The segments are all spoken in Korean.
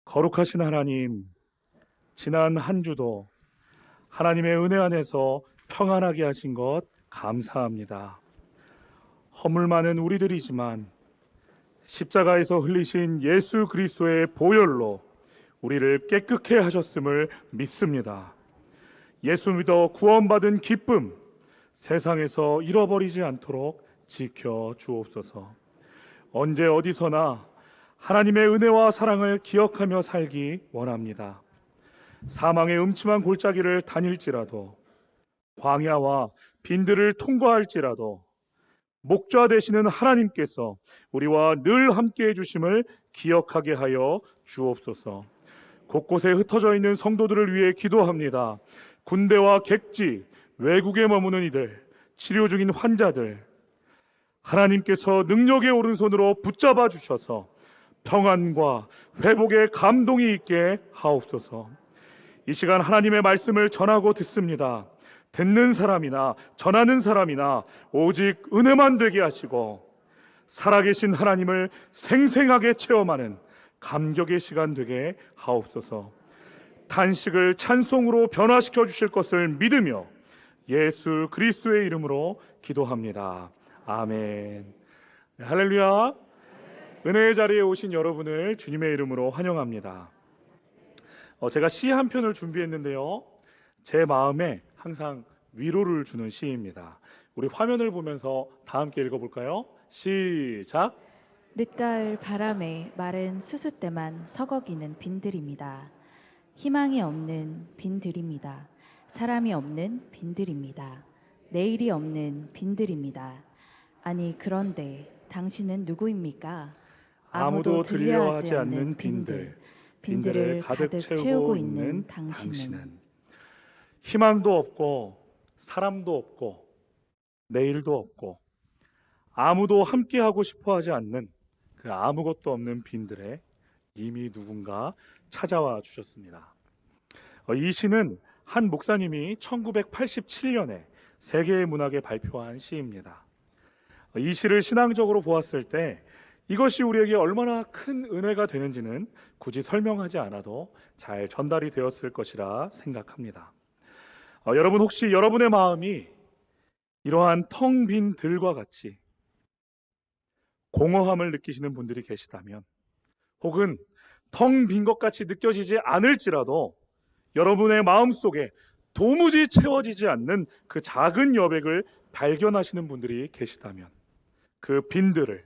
거룩하신 하나님, 지난 한 주도 하나님의 은혜 안에서 평안하게 하신 것 감사합니다. 허물 많은 우리들이지만 십자가에서 흘리신 예수 그리스도의 보혈로 우리를 깨끗게 하셨음을 믿습니다. 예수 믿어 구원받은 기쁨 세상에서 잃어버리지 않도록 지켜 주옵소서. 언제 어디서나 하나님의 은혜와 사랑을 기억하며 살기 원합니다. 사망의 음침한 골짜기를 다닐지라도, 광야와 빈들을 통과할지라도 목자 되시는 하나님께서 우리와 늘 함께 해주심을 기억하게 하여 주옵소서. 곳곳에 흩어져 있는 성도들을 위해 기도합니다. 군대와 객지, 외국에 머무는 이들, 치료 중인 환자들, 하나님께서 능력의 오른손으로 붙잡아 주셔서 평안과 회복의 감동이 있게 하옵소서. 이 시간 하나님의 말씀을 전하고 듣습니다. 듣는 사람이나 전하는 사람이나 오직 은혜만 되게 하시고 살아계신 하나님을 생생하게 체험하는 감격의 시간 되게 하옵소서. 탄식을 찬송으로 변화시켜 주실 것을 믿으며 예수 그리스도의 이름으로 기도합니다. 아멘. 네, 할렐루야. 은혜의 자리에 오신 여러분을 주님의 이름으로 환영합니다. 제가 시 한 편을 준비했는데요, 제 마음에 항상 위로를 주는 시입니다. 우리 화면을 보면서 다 함께 읽어볼까요? 시작. 늦가을 바람에 마른 수숫대만 서거기는 빈들입니다. 희망이 없는 빈들입니다. 사람이 없는 빈들입니다. 내일이 없는 빈들입니다. 아니, 그런데 당신은 누구입니까? 아무도 들려 하지 않는 빈들, 빈들을 가득 채우고 있는 당신은 희망도 없고 사람도 없고 내일도 없고 아무도 함께하고 싶어 하지 않는 그 아무것도 없는 빈들에 이미 누군가 찾아와 주셨습니다. 이 시는 한 목사님이 1987년에 세계의 문학에 발표한 시입니다. 이 시를 신앙적으로 보았을 때 이것이 우리에게 얼마나 큰 은혜가 되는지는 굳이 설명하지 않아도 잘 전달이 되었을 것이라 생각합니다. 여러분, 혹시 여러분의 마음이 이러한 텅 빈 들과 같이 공허함을 느끼시는 분들이 계시다면, 혹은 텅 빈 것 같이 느껴지지 않을지라도 여러분의 마음속에 도무지 채워지지 않는 그 작은 여백을 발견하시는 분들이 계시다면, 그 빈들을,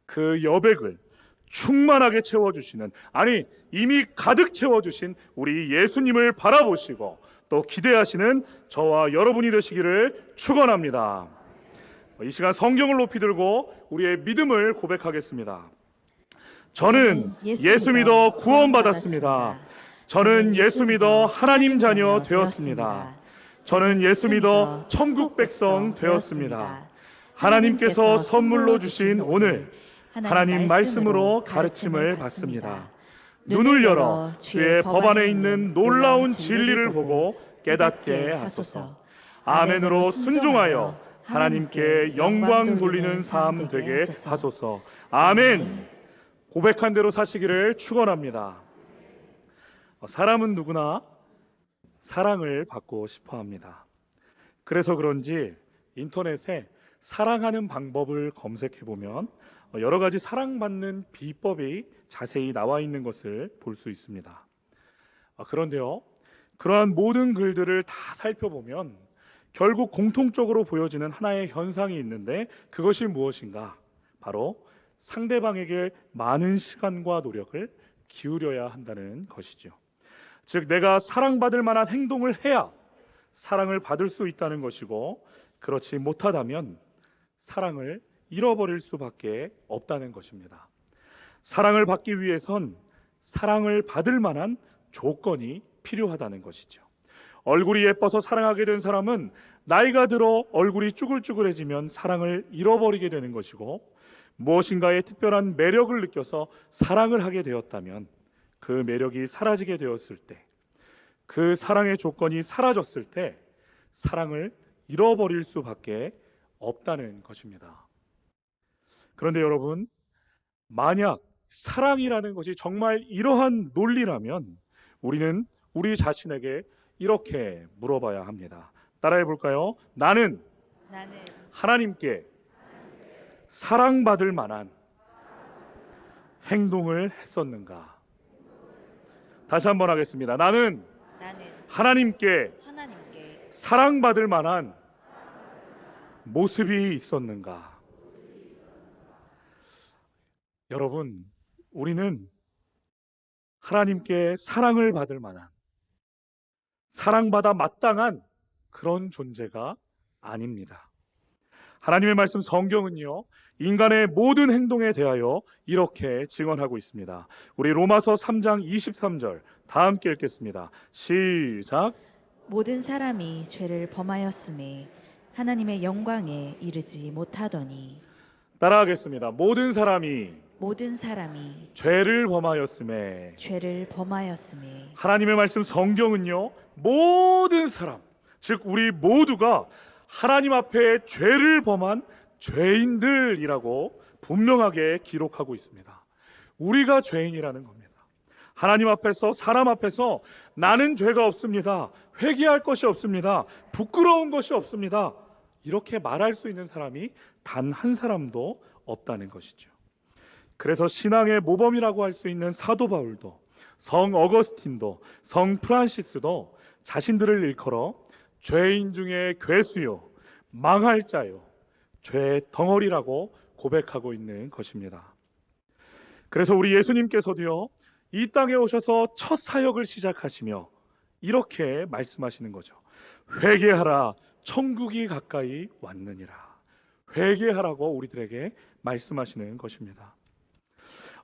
그 여백을 충만하게 채워주시는, 아니 이미 가득 채워주신 우리 예수님을 바라보시고 또 기대하시는 저와 여러분이 되시기를 축원합니다. 이 시간 성경을 높이 들고 우리의 믿음을 고백하겠습니다. 저는 예수 믿어 구원받았습니다. 저는 예수 믿어 하나님 자녀 되었습니다. 저는 예수 믿어 천국 백성 되었습니다. 하나님께서 선물로 주신 오늘 하나님 말씀으로 가르침을 받습니다. 눈을 열어 주의 법 안에 있는 놀라운 진리를 보고 깨닫게 하소서. 아멘으로 순종하여 하나님께 영광 돌리는 삶 되게 하소서. 아멘. 고백한 대로 사시기를 축원합니다. 사람은 누구나 사랑을 받고 싶어 합니다. 그래서 그런지 인터넷에 사랑하는 방법을 검색해 보면 여러 가지 사랑받는 비법이 자세히 나와 있는 것을 볼 수 있습니다. 그런데요, 그러한 모든 글들을 다 살펴보면 결국 공통적으로 보여지는 하나의 현상이 있는데, 그것이 무엇인가? 바로 상대방에게 많은 시간과 노력을 기울여야 한다는 것이죠. 즉, 내가 사랑받을 만한 행동을 해야 사랑을 받을 수 있다는 것이고, 그렇지 못하다면 사랑을 잃어버릴 수밖에 없다는 것입니다. 사랑을 받기 위해선 사랑을 받을 만한 조건이 필요하다는 것이죠. 얼굴이 예뻐서 사랑하게 된 사람은 나이가 들어 얼굴이 쭈글쭈글해지면 사랑을 잃어버리게 되는 것이고, 무엇인가의 특별한 매력을 느껴서 사랑을 하게 되었다면 그 매력이 사라지게 되었을 때, 그 사랑의 조건이 사라졌을 때 사랑을 잃어버릴 수밖에 없다는 것입니다. 그런데 여러분, 만약 사랑이라는 것이 정말 이러한 논리라면 우리는 우리 자신에게 이렇게 물어봐야 합니다. 따라해 볼까요? 나는 하나님께 사랑받을 만한 행동을 했었는가? 다시 한번 하겠습니다. 나는 하나님께 사랑받을 만한 모습이 있었는가? 여러분, 우리는 하나님께 사랑을 받을 만한, 사랑받아 마땅한 그런 존재가 아닙니다. 하나님의 말씀 성경은요, 인간의 모든 행동에 대하여 이렇게 증언하고 있습니다. 우리 로마서 3장 23절 다 함께 읽겠습니다. 시작. 모든 사람이 죄를 범하였음에 하나님의 영광에 이르지 못하더니. 따라하겠습니다. 모든 사람이 죄를 범하였음에 하나님의 말씀 성경은요, 모든 사람, 즉 우리 모두가 하나님 앞에 죄를 범한 죄인들이라고 분명하게 기록하고 있습니다. 우리가 죄인이라는 겁니다. 하나님 앞에서, 사람 앞에서 나는 죄가 없습니다, 회개할 것이 없습니다, 부끄러운 것이 없습니다, 이렇게 말할 수 있는 사람이 단 한 사람도 없다는 것이죠. 그래서 신앙의 모범이라고 할 수 있는 사도 바울도, 성 어거스틴도, 성 프란시스도 자신들을 일컬어 죄인 중에 괴수요, 망할 자요, 죄 덩어리라고 고백하고 있는 것입니다. 그래서 우리 예수님께서도요, 이 땅에 오셔서 첫 사역을 시작하시며 이렇게 말씀하시는 거죠. 회개하라, 천국이 가까이 왔느니라. 회개하라고 우리들에게 말씀하시는 것입니다.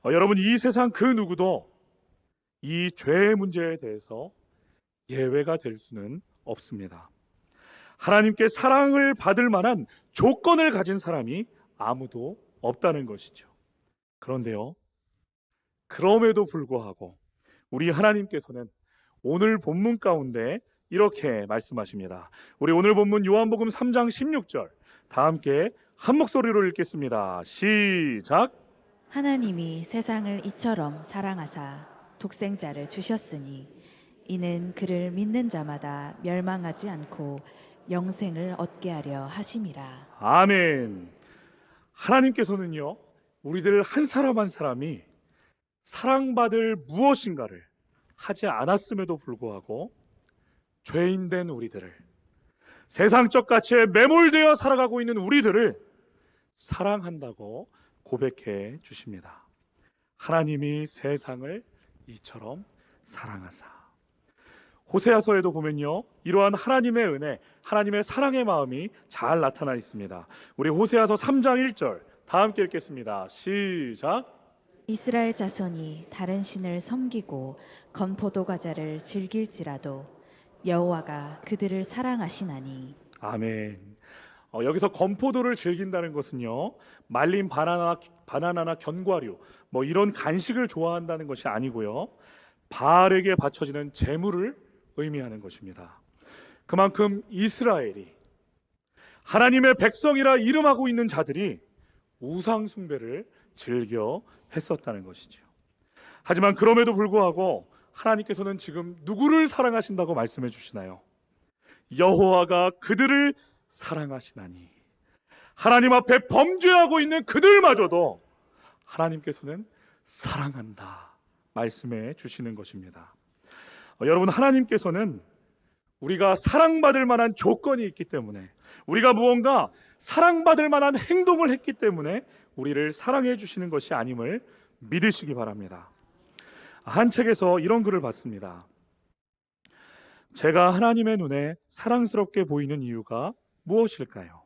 여러분, 이 세상 그 누구도 이 죄의 문제에 대해서 예외가 될 수는 없습니다. 하나님께 사랑을 받을 만한 조건을 가진 사람이 아무도 없다는 것이죠. 그런데요, 그럼에도 불구하고 우리 하나님께서는 오늘 본문 가운데 이렇게 말씀하십니다. 우리 오늘 본문 요한복음 3장 16절 다 함께 한 목소리로 읽겠습니다. 시작. 하나님이 세상을 이처럼 사랑하사 독생자를 주셨으니 이는 그를 믿는 자마다 멸망하지 않고 영생을 얻게 하려 하심이라. 아멘. 하나님께서는요, 우리들 한 사람 한 사람이 사랑받을 무엇인가를 하지 않았음에도 불구하고 죄인된 우리들을, 세상적 가치에 매몰되어 살아가고 있는 우리들을 사랑한다고 고백해 주십니다. 하나님이 세상을 이처럼 사랑하사. 호세아서에도 보면요, 이러한 하나님의 은혜, 하나님의 사랑의 마음이 잘 나타나 있습니다. 우리 호세아서 3장 1절 다 함께 읽겠습니다. 시작. 이스라엘 자손이 다른 신을 섬기고 건포도 과자를 즐길지라도 여호와가 그들을 사랑하시나니. 아멘. 여기서 건포도를 즐긴다는 것은요, 말린 바나나나 견과류, 뭐 이런 간식을 좋아한다는 것이 아니고요, 바알에게 바쳐지는 제물을 의미하는 것입니다. 그만큼 이스라엘이, 하나님의 백성이라 이름하고 있는 자들이 우상 숭배를 즐겨 했었다는 것이죠. 하지만 그럼에도 불구하고 하나님께서는 지금 누구를 사랑하신다고 말씀해 주시나요? 여호와가 그들을 사랑하시나니. 하나님 앞에 범죄하고 있는 그들마저도 하나님께서는 사랑한다 말씀해 주시는 것입니다. 여러분, 하나님께서는 우리가 사랑받을 만한 조건이 있기 때문에, 우리가 무언가 사랑받을 만한 행동을 했기 때문에 우리를 사랑해 주시는 것이 아님을 믿으시기 바랍니다. 한 책에서 이런 글을 봤습니다. 제가 하나님의 눈에 사랑스럽게 보이는 이유가 무엇일까요?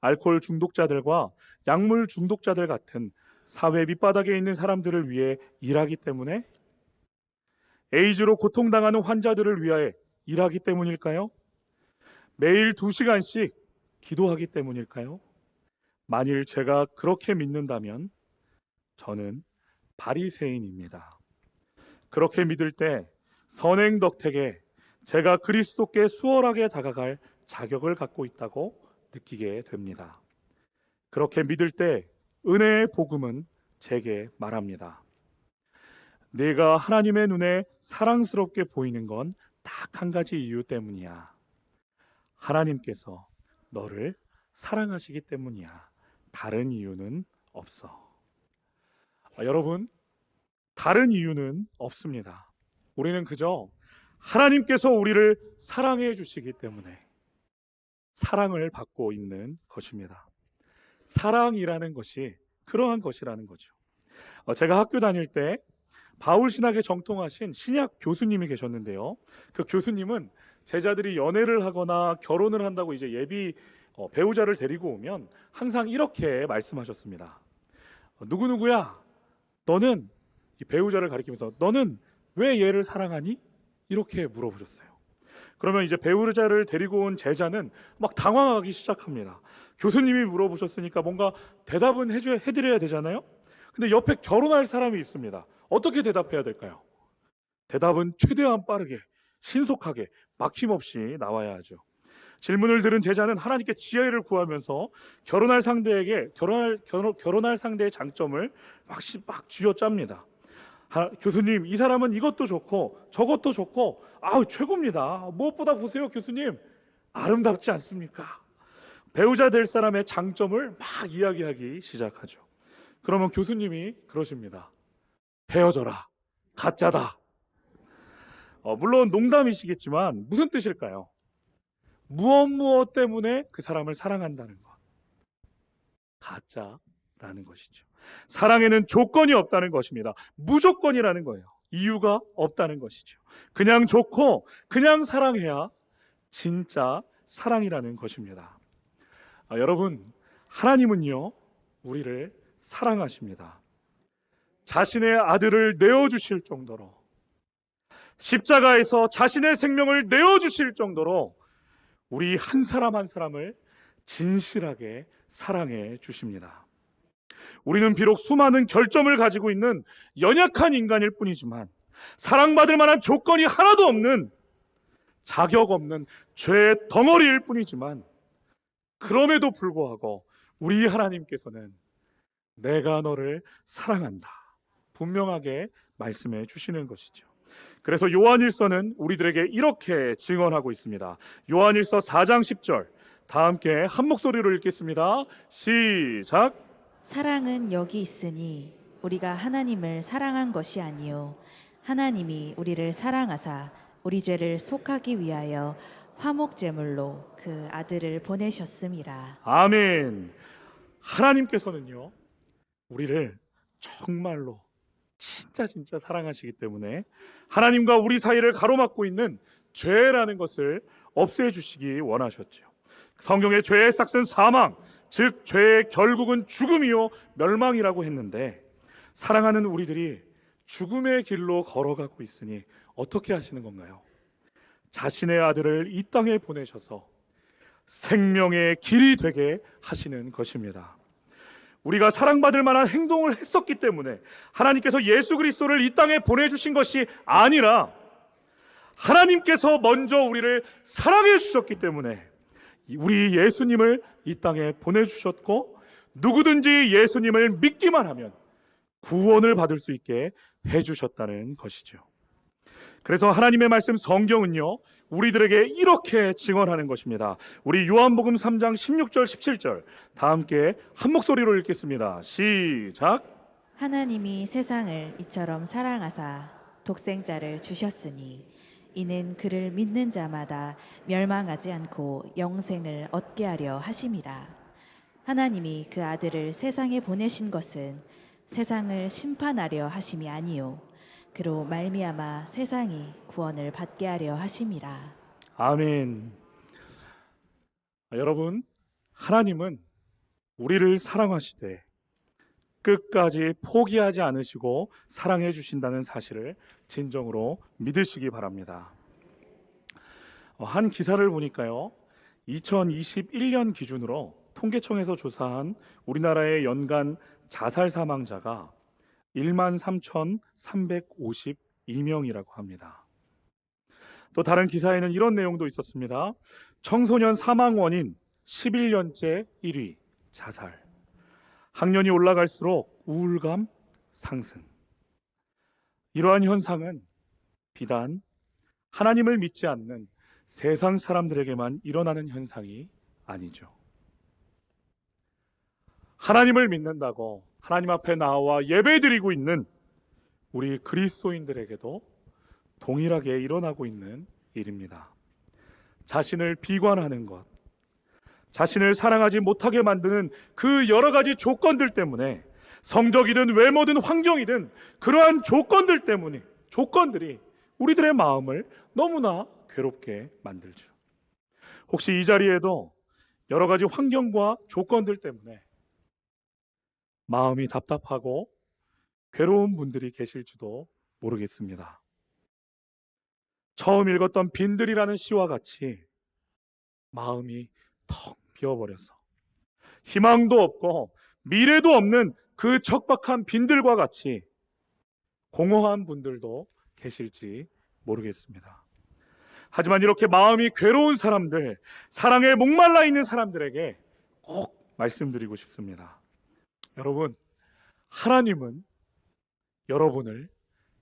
알코올 중독자들과 약물 중독자들 같은 사회 밑바닥에 있는 사람들을 위해 일하기 때문에? 에이즈로 고통당하는 환자들을 위해 일하기 때문일까요? 매일 2시간씩 기도하기 때문일까요? 만일 제가 그렇게 믿는다면 저는 바리새인입니다. 그렇게 믿을 때 선행 덕택에 제가 그리스도께 수월하게 다가갈 자격을 갖고 있다고 느끼게 됩니다. 그렇게 믿을 때 은혜의 복음은 제게 말합니다. 내가 하나님의 눈에 사랑스럽게 보이는 건 딱 한 가지 이유 때문이야. 하나님께서 너를 사랑하시기 때문이야. 다른 이유는 없어. 여러분, 다른 이유는 없습니다. 우리는 그저 하나님께서 우리를 사랑해 주시기 때문에 사랑을 받고 있는 것입니다. 사랑이라는 것이 그러한 것이라는 거죠. 제가 학교 다닐 때 바울 신학에 정통하신 신약 교수님이 계셨는데요. 그 교수님은 제자들이 연애를 하거나 결혼을 한다고 이제 예비 배우자를 데리고 오면 항상 이렇게 말씀하셨습니다. 누구누구야, 너는, 이 배우자를 가리키면서 너는 왜 얘를 사랑하니? 이렇게 물어보셨어요. 그러면 이제 배우자를 데리고 온 제자는 막 당황하기 시작합니다. 교수님이 물어보셨으니까 뭔가 대답은 해드려야 되잖아요. 근데 옆에 결혼할 사람이 있습니다. 어떻게 대답해야 될까요? 대답은 최대한 빠르게, 신속하게, 막힘없이 나와야 하죠. 질문을 들은 제자는 하나님께 지혜를 구하면서 결혼할 상대에게 결혼할 상대의 장점을 막 쥐어짭니다. 교수님, 이 사람은 이것도 좋고 저것도 좋고 아우 최고입니다. 무엇보다 보세요, 교수님, 아름답지 않습니까? 배우자 될 사람의 장점을 막 이야기하기 시작하죠. 그러면 교수님이 그러십니다. 헤어져라, 가짜다. 물론 농담이시겠지만 무슨 뜻일까요? 무엇 때문에 그 사람을 사랑한다는 것, 가짜라는 것이죠. 사랑에는 조건이 없다는 것입니다. 무조건이라는 거예요. 이유가 없다는 것이죠. 그냥 좋고 그냥 사랑해야 진짜 사랑이라는 것입니다. 여러분, 하나님은요, 우리를 사랑하십니다. 자신의 아들을 내어주실 정도로, 십자가에서 자신의 생명을 내어주실 정도로 우리 한 사람 한 사람을 진실하게 사랑해 주십니다. 우리는 비록 수많은 결점을 가지고 있는 연약한 인간일 뿐이지만 사랑받을 만한 조건이 하나도 없는 자격 없는 죄의 덩어리일 뿐이지만 그럼에도 불구하고 우리 하나님께서는 내가 너를 사랑한다 분명하게 말씀해 주시는 것이죠. 그래서 요한일서는 우리들에게 이렇게 증언하고 있습니다. 요한일서 4장 10절 다 함께 한 목소리로 읽겠습니다. 시작. 사랑은 여기 있으니 우리가 하나님을 사랑한 것이 아니요 하나님이 우리를 사랑하사 우리 죄를 속하기 위하여 화목제물로 그 아들을 보내셨음이라. 아멘. 하나님께서는요, 우리를 정말로 진짜 사랑하시기 때문에 하나님과 우리 사이를 가로막고 있는 죄라는 것을 없애주시기 원하셨죠. 성경의 죄의 싹은 사망, 즉 죄의 결국은 죽음이요 멸망이라고 했는데 사랑하는 우리들이 죽음의 길로 걸어가고 있으니 어떻게 하시는 건가요? 자신의 아들을 이 땅에 보내셔서 생명의 길이 되게 하시는 것입니다. 우리가 사랑받을 만한 행동을 했었기 때문에 하나님께서 예수 그리스도를 이 땅에 보내주신 것이 아니라 하나님께서 먼저 우리를 사랑해 주셨기 때문에 우리 예수님을 이 땅에 보내주셨고 누구든지 예수님을 믿기만 하면 구원을 받을 수 있게 해주셨다는 것이죠. 그래서 하나님의 말씀 성경은요 우리들에게 이렇게 증언하는 것입니다. 우리 요한복음 3장 16절 17절 다 함께 한 목소리로 읽겠습니다. 시작. 하나님이 세상을 이처럼 사랑하사 독생자를 주셨으니 이는 그를 믿는 자마다 멸망하지 않고 영생을 얻게 하려 하심이라. 하나님이 그 아들을 세상에 보내신 것은 세상을 심판하려 하심이 아니요 그로 말미암아 세상이 구원을 받게 하려 하심이라. 아멘. 여러분, 하나님은 우리를 사랑하시되 끝까지 포기하지 않으시고 사랑해 주신다는 사실을 진정으로 믿으시기 바랍니다. 한 기사를 보니까요 2021년 기준으로 통계청에서 조사한 우리나라의 연간 자살 사망자가 13,352명이라고 합니다. 또 다른 기사에는 이런 내용도 있었습니다. 청소년 사망 원인 11년째 1위 자살. 학년이 올라갈수록 우울감, 상승. 이러한 현상은 비단 하나님을 믿지 않는 세상 사람들에게만 일어나는 현상이 아니죠. 하나님을 믿는다고 하나님 앞에 나와 예배드리고 있는 우리 그리스도인들에게도 동일하게 일어나고 있는 일입니다. 자신을 비관하는 것, 자신을 사랑하지 못하게 만드는 그 여러 가지 조건들 때문에, 성적이든 외모든 환경이든 그러한 조건들이 우리들의 마음을 너무나 괴롭게 만들죠. 혹시 이 자리에도 여러 가지 환경과 조건들 때문에 마음이 답답하고 괴로운 분들이 계실지도 모르겠습니다. 처음 읽었던 빈들이라는 시와 같이 마음이 텅 비어버려서 희망도 없고 미래도 없는 그 척박한 빈들과 같이 공허한 분들도 계실지 모르겠습니다. 하지만 이렇게 마음이 괴로운 사람들, 사랑에 목말라 있는 사람들에게 꼭 말씀드리고 싶습니다. 여러분, 하나님은 여러분을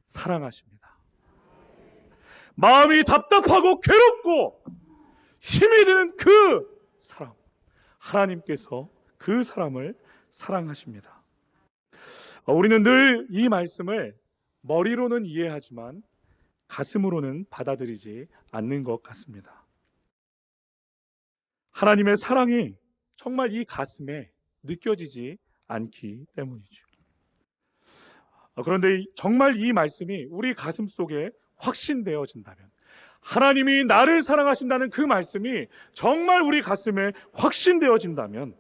사랑하십니다. 마음이 답답하고 괴롭고 힘이 드는 그 사람, 하나님께서 그 사람을 사랑하십니다. 우리는 늘 이 말씀을 머리로는 이해하지만 가슴으로는 받아들이지 않는 것 같습니다. 하나님의 사랑이 정말 이 가슴에 느껴지지 않기 때문이죠. 그런데 정말 이 말씀이 우리 가슴 속에 확신되어진다면, 하나님이 나를 사랑하신다는 그 말씀이 정말 우리 가슴에 확신되어진다면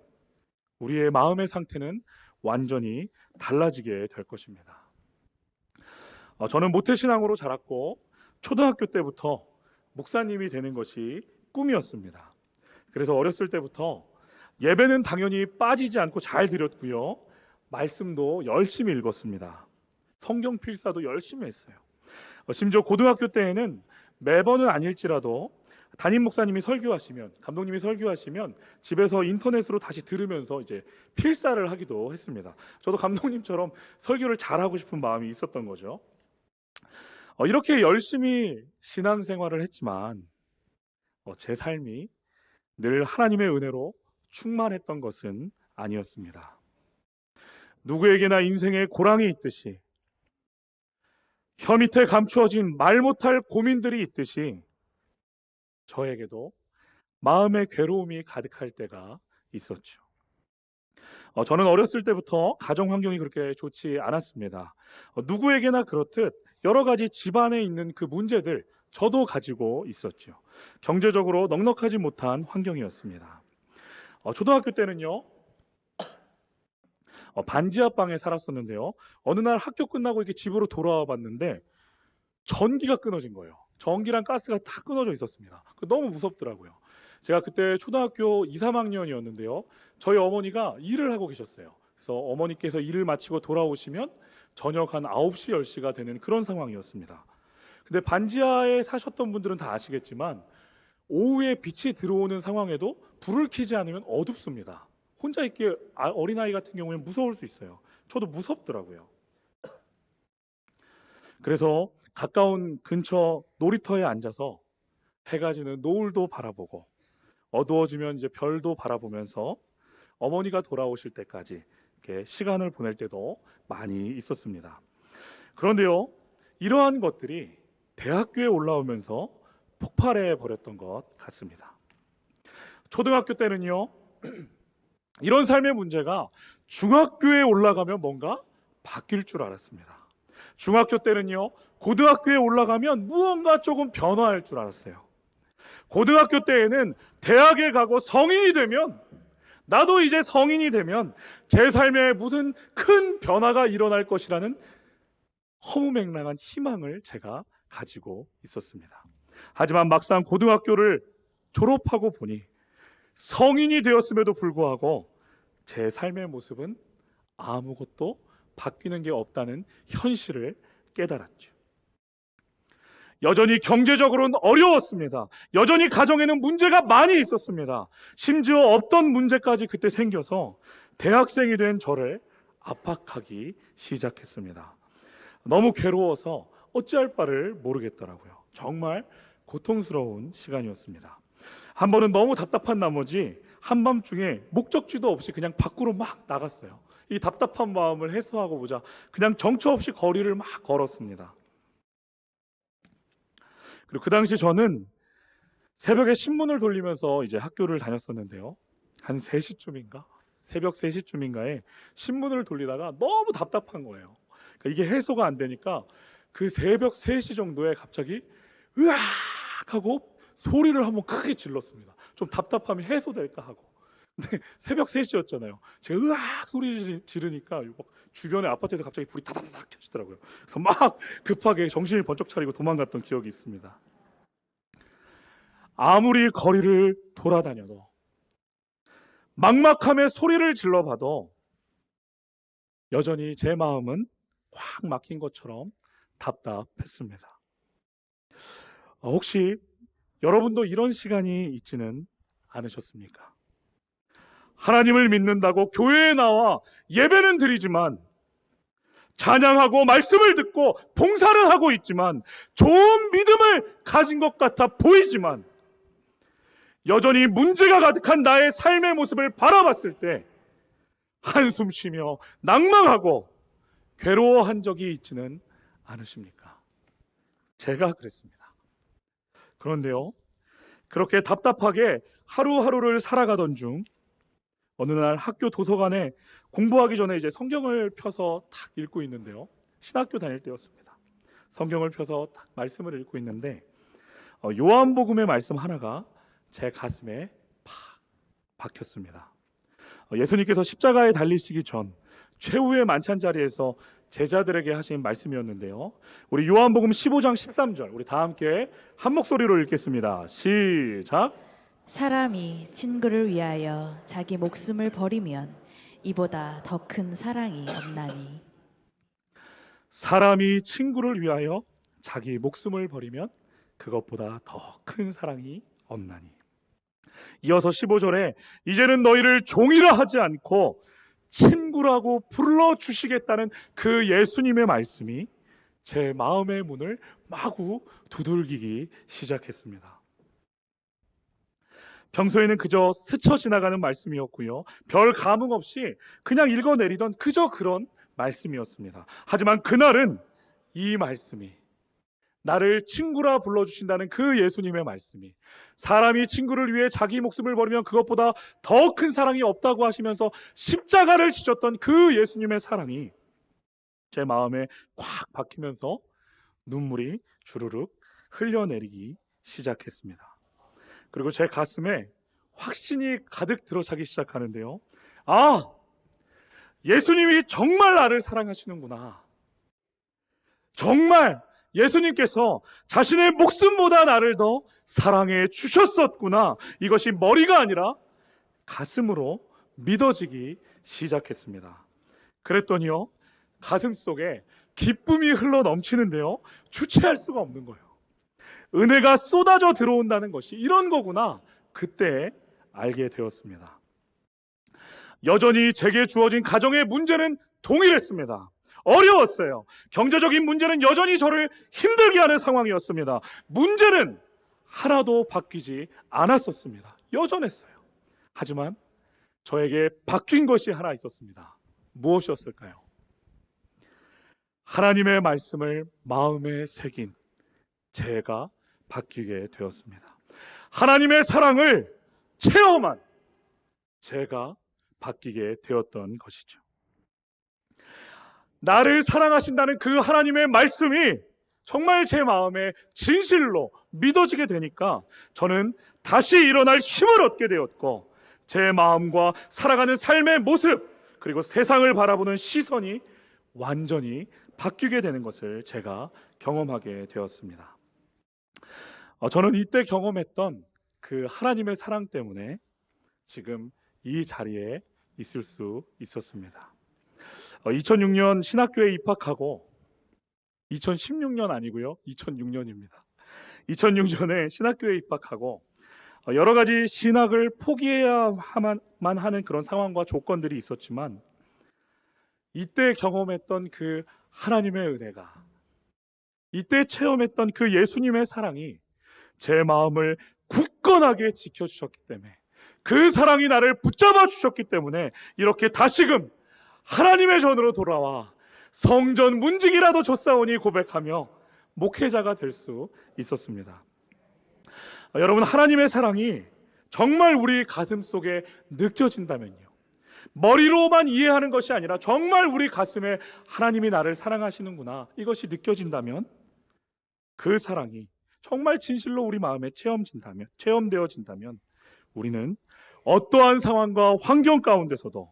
우리의 마음의 상태는 완전히 달라지게 될 것입니다. 저는 모태신앙으로 자랐고 초등학교 때부터 목사님이 되는 것이 꿈이었습니다. 그래서 어렸을 때부터 예배는 당연히 빠지지 않고 잘 드렸고요, 말씀도 열심히 읽었습니다. 성경 필사도 열심히 했어요. 심지어 고등학교 때에는 매번은 아닐지라도 담임 목사님이 설교하시면, 감독님이 설교하시면 집에서 인터넷으로 다시 들으면서 이제 필사를 하기도 했습니다. 저도 감독님처럼 설교를 잘하고 싶은 마음이 있었던 거죠. 이렇게 열심히 신앙생활을 했지만 제 삶이 늘 하나님의 은혜로 충만했던 것은 아니었습니다. 누구에게나 인생에 고랑이 있듯이, 혀 밑에 감추어진 말 못할 고민들이 있듯이 저에게도 마음의 괴로움이 가득할 때가 있었죠. 저는 어렸을 때부터 가정 환경이 그렇게 좋지 않았습니다. 누구에게나 그렇듯 여러 가지 집안에 있는 그 문제들 저도 가지고 있었죠. 경제적으로 넉넉하지 못한 환경이었습니다. 초등학교 때는요, 반지 하방에 살았었는데요, 어느 날 학교 끝나고 이렇게 집으로 돌아와 봤는데 전기가 끊어진 거예요. 전기랑 가스가 다 끊어져 있었습니다. 너무 무섭더라고요. 제가 그때 초등학교 2, 3학년이었는데요 저희 어머니가 일을 하고 계셨어요. 그래서 어머니께서 일을 마치고 돌아오시면 저녁 한 9시, 10시가 되는 그런 상황이었습니다. 근데 반지하에 사셨던 분들은 다 아시겠지만 오후에 빛이 들어오는 상황에도 불을 켜지 않으면 어둡습니다. 혼자 있기에 어린아이 같은 경우에는 무서울 수 있어요. 저도 무섭더라고요. 그래서 가까운 근처 놀이터에 앉아서 해가 지는 노을도 바라보고 어두워지면 이제 별도 바라보면서 어머니가 돌아오실 때까지 이렇게 시간을 보낼 때도 많이 있었습니다. 그런데요, 이러한 것들이 대학교에 올라오면서 폭발해 버렸던 것 같습니다. 초등학교 때는요, 이런 삶의 문제가 중학교에 올라가면 뭔가 바뀔 줄 알았습니다. 중학교 때는요, 고등학교에 올라가면 무언가 조금 변화할 줄 알았어요. 고등학교 때에는 대학에 가고 성인이 되면, 나도 이제 성인이 되면 제 삶에 무슨 큰 변화가 일어날 것이라는 허무맹랑한 희망을 제가 가지고 있었습니다. 하지만 막상 고등학교를 졸업하고 보니 성인이 되었음에도 불구하고 제 삶의 모습은 아무것도 바뀌는 게 없다는 현실을 깨달았죠. 여전히 경제적으로는 어려웠습니다. 여전히 가정에는 문제가 많이 있었습니다. 심지어 없던 문제까지 그때 생겨서 대학생이 된 저를 압박하기 시작했습니다. 너무 괴로워서 어찌할 바를 모르겠더라고요. 정말 고통스러운 시간이었습니다. 한 번은 너무 답답한 나머지 한밤중에 목적지도 없이 그냥 밖으로 막 나갔어요. 이 답답한 마음을 해소하고 보자 그냥 정처 없이 거리를 막 걸었습니다. 그리고 그 당시 저는 새벽에 신문을 돌리면서 이제 학교를 다녔었는데요. 한 3시쯤인가? 새벽 3시쯤인가에 신문을 돌리다가 너무 답답한 거예요. 그러니까 이게 해소가 안 되니까 그 새벽 3시 정도에 갑자기 으악 하고 소리를 한번 크게 질렀습니다. 좀 답답함이 해소될까 하고. 근데 새벽 3시였잖아요. 제가 으악 소리 지르니까 주변에 아파트에서 갑자기 불이 다다닥 켜지더라고요. 그래서 막 급하게 정신을 번쩍 차리고 도망갔던 기억이 있습니다. 아무리 거리를 돌아다녀도 막막함에 소리를 질러봐도 여전히 제 마음은 꽉 막힌 것처럼 답답했습니다. 혹시 여러분도 이런 시간이 있지는 않으셨습니까? 하나님을 믿는다고 교회에 나와 예배는 드리지만, 찬양하고 말씀을 듣고 봉사를 하고 있지만, 좋은 믿음을 가진 것 같아 보이지만, 여전히 문제가 가득한 나의 삶의 모습을 바라봤을 때 한숨 쉬며 낭망하고 괴로워한 적이 있지는 않으십니까? 제가 그랬습니다. 그런데요, 그렇게 답답하게 하루하루를 살아가던 중 어느 날 학교 도서관에 공부하기 전에 이제 성경을 펴서 탁 읽고 있는데요. 신학교 다닐 때였습니다. 성경을 펴서 탁 말씀을 읽고 있는데 요한복음의 말씀 하나가 제 가슴에 팍 박혔습니다. 예수님께서 십자가에 달리시기 전 최후의 만찬 자리에서 제자들에게 하신 말씀이었는데요. 우리 요한복음 15장 13절 우리 다 함께 한 목소리로 읽겠습니다. 시작. 사람이 친구를 위하여 자기 목숨을 버리면 이보다 더 큰 사랑이 없나니. 사람이 친구를 위하여 자기 목숨을 버리면 그것보다 더 큰 사랑이 없나니. 이어서 15절에 이제는 너희를 종이라 하지 않고 친구라고 불러주시겠다는 그 예수님의 말씀이 제 마음의 문을 마구 두들기기 시작했습니다. 평소에는 그저 스쳐 지나가는 말씀이었고요. 별 감흥 없이 그냥 읽어내리던 그저 그런 말씀이었습니다. 하지만 그날은 이 말씀이, 나를 친구라 불러주신다는 그 예수님의 말씀이, 사람이 친구를 위해 자기 목숨을 버리면 그것보다 더 큰 사랑이 없다고 하시면서 십자가를 지셨던 그 예수님의 사랑이 제 마음에 꽉 박히면서 눈물이 주르륵 흘려내리기 시작했습니다. 그리고 제 가슴에 확신이 가득 들어차기 시작하는데요. 아, 예수님이 정말 나를 사랑하시는구나. 정말 예수님께서 자신의 목숨보다 나를 더 사랑해 주셨었구나. 이것이 머리가 아니라 가슴으로 믿어지기 시작했습니다. 그랬더니요, 가슴 속에 기쁨이 흘러 넘치는데요, 주체할 수가 없는 거예요. 은혜가 쏟아져 들어온다는 것이 이런 거구나. 그때 알게 되었습니다. 여전히 제게 주어진 가정의 문제는 동일했습니다. 어려웠어요. 경제적인 문제는 여전히 저를 힘들게 하는 상황이었습니다. 문제는 하나도 바뀌지 않았었습니다. 여전했어요. 하지만 저에게 바뀐 것이 하나 있었습니다. 무엇이었을까요? 하나님의 말씀을 마음에 새긴 제가 바뀌게 되었습니다. 하나님의 사랑을 체험한 제가 바뀌게 되었던 것이죠. 나를 사랑하신다는 그 하나님의 말씀이 정말 제 마음에 진실로 믿어지게 되니까 저는 다시 일어날 힘을 얻게 되었고, 제 마음과 살아가는 삶의 모습, 그리고 세상을 바라보는 시선이 완전히 바뀌게 되는 것을 제가 경험하게 되었습니다. 저는 이때 경험했던 그 하나님의 사랑 때문에 지금 이 자리에 있을 수 있었습니다. 2006년 신학교에 입학하고 2016년 아니고요, 2006년입니다. 2006년에 신학교에 입학하고 여러 가지 신학을 포기해야만 하는 그런 상황과 조건들이 있었지만 이때 경험했던 그 하나님의 은혜가, 이때 체험했던 그 예수님의 사랑이 제 마음을 굳건하게 지켜주셨기 때문에, 그 사랑이 나를 붙잡아 주셨기 때문에 이렇게 다시금 하나님의 전으로 돌아와 성전 문지기라도 줬사오니 고백하며 목회자가 될 수 있었습니다. 여러분, 하나님의 사랑이 정말 우리 가슴 속에 느껴진다면요, 머리로만 이해하는 것이 아니라 정말 우리 가슴에 하나님이 나를 사랑하시는구나, 이것이 느껴진다면, 그 사랑이 정말 진실로 우리 마음에 체험되어진다면 우리는 어떠한 상황과 환경 가운데서도,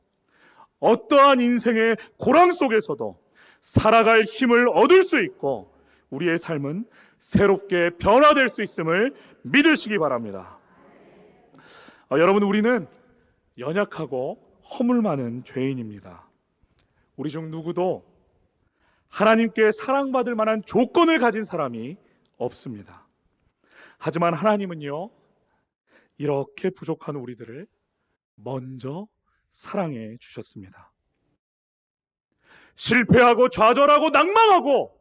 어떠한 인생의 고랑 속에서도 살아갈 힘을 얻을 수 있고 우리의 삶은 새롭게 변화될 수 있음을 믿으시기 바랍니다. 여러분, 우리는 연약하고 허물 많은 죄인입니다. 우리 중 누구도 하나님께 사랑받을 만한 조건을 가진 사람이 없습니다. 하지만 하나님은요, 이렇게 부족한 우리들을 먼저 사랑해 주셨습니다. 실패하고 좌절하고 낭망하고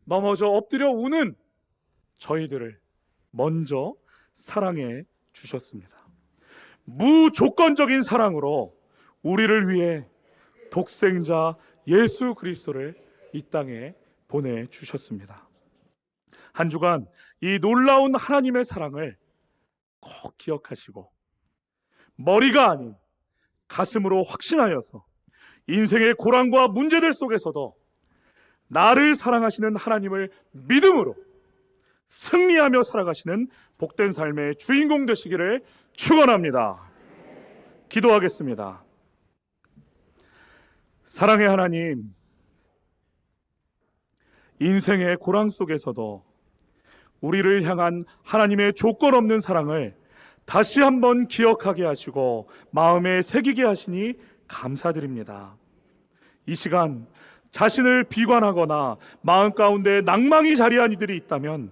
넘어져 엎드려 우는 저희들을 먼저 사랑해 주셨습니다. 무조건적인 사랑으로 우리를 위해 독생자 예수 그리스도를 이 땅에 보내주셨습니다. 한 주간 이 놀라운 하나님의 사랑을 꼭 기억하시고 머리가 아닌 가슴으로 확신하여서 인생의 고난과 문제들 속에서도 나를 사랑하시는 하나님을 믿음으로 승리하며 살아가시는 복된 삶의 주인공 되시기를 축원합니다. 기도하겠습니다. 사랑의 하나님, 인생의 고난 속에서도 우리를 향한 하나님의 조건 없는 사랑을 다시 한번 기억하게 하시고 마음에 새기게 하시니 감사드립니다. 이 시간 자신을 비관하거나 마음 가운데 낭망이 자리한 이들이 있다면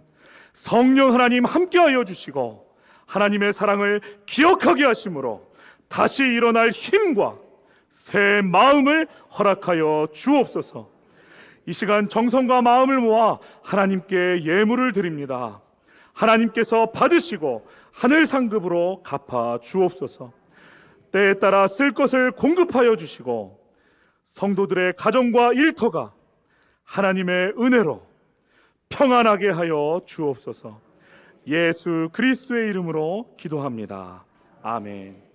성령 하나님 함께하여 주시고 하나님의 사랑을 기억하게 하심으로 다시 일어날 힘과 새 마음을 허락하여 주옵소서. 이 시간 정성과 마음을 모아 하나님께 예물을 드립니다. 하나님께서 받으시고 하늘 상급으로 갚아 주옵소서. 때에 따라 쓸 것을 공급하여 주시고 성도들의 가정과 일터가 하나님의 은혜로 평안하게 하여 주옵소서. 예수 그리스도의 이름으로 기도합니다. 아멘.